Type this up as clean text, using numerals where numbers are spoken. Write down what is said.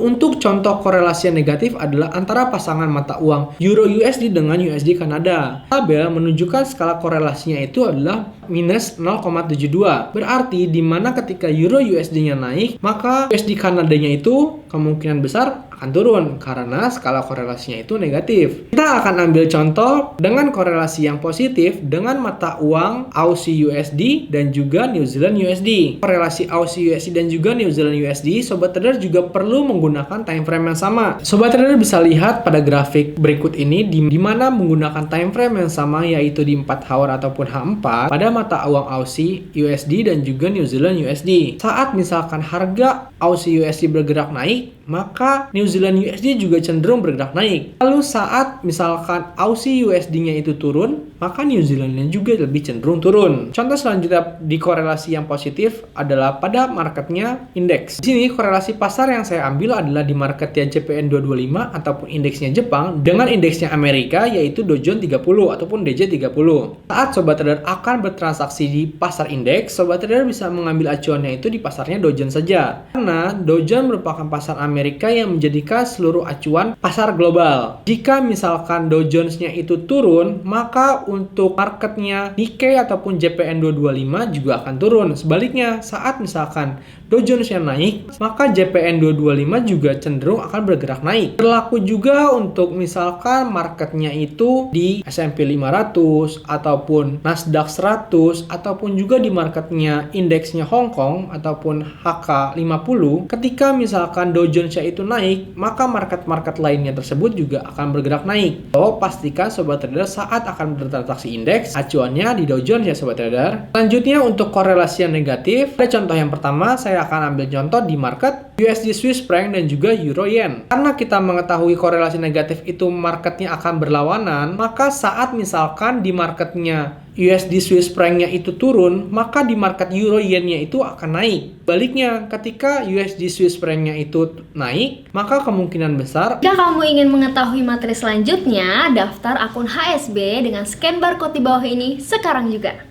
Untuk contoh korelasi yang negatif adalah antara pasangan mata uang Euro USD dengan USD Kanada. Tabel menunjukkan skala korelasinya itu adalah minus 0,72. Berarti di mana ketika Euro USD-nya naik, maka USD Kanadanya itu kemungkinan besar akan turun karena skala korelasinya itu negatif. Kita akan ambil contoh dengan korelasi yang positif dengan mata uang Aussie USD dan juga New Zealand USD. Korelasi Aussie USD dan juga New Zealand USD, Sobat Trader juga perlu menggunakan time frame yang sama. Sobat Trader bisa lihat pada grafik berikut ini di mana menggunakan time frame yang sama, yaitu di 4 hour ataupun H4 pada mata uang Aussie USD dan juga New Zealand USD. Saat misalkan harga Aussie USD bergerak naik, maka New Zealand USD juga cenderung bergerak naik. Lalu saat misalkan Aussie USD-nya itu turun, maka New Zealand-nya juga lebih cenderung turun. Contoh selanjutnya di korelasi yang positif adalah pada marketnya indeks. Di sini korelasi pasar yang saya ambil adalah di marketnya JPN 225 ataupun indeksnya Jepang dengan indeksnya Amerika, yaitu Dow Jones 30 ataupun DJ30. Saat Sobat Trader akan bertransaksi di pasar indeks, Sobat Trader bisa mengambil acuannya itu di pasarnya Dow Jones saja. Karena Dow Jones merupakan pasar Amerika yang menjadikan seluruh acuan pasar global. Jika misalkan Dow Jones-nya itu turun, maka untuk marketnya Nikkei ataupun JPN 225 juga akan turun. Sebaliknya, saat misalkan Dow Jones yang naik, maka JPN 225 juga cenderung akan bergerak naik. Berlaku juga untuk misalkan marketnya itu di S&P 500 ataupun Nasdaq 100 ataupun juga di marketnya indeksnya Hong Kong ataupun HK50. Ketika misalkan Dow Jones-nya itu naik, maka market-market lainnya tersebut juga akan bergerak naik. So, pastikan Sobat Trader saat akan bertransaksi indeks, acuannya di Dow Jones ya Sobat Trader. Selanjutnya untuk korelasi yang negatif, ada contoh yang pertama, saya akan ambil contoh di market USD Swiss franc dan juga Euro Yen. Karena kita mengetahui korelasi negatif itu marketnya akan berlawanan, maka saat misalkan di marketnya USD Swiss franc-nya itu turun, maka di market Euro Yen-nya itu akan naik. Baliknya, ketika USD Swiss franc-nya itu naik, maka kemungkinan besar jika kamu ingin mengetahui materi selanjutnya, daftar akun HSB dengan scan barcode di bawah ini sekarang juga.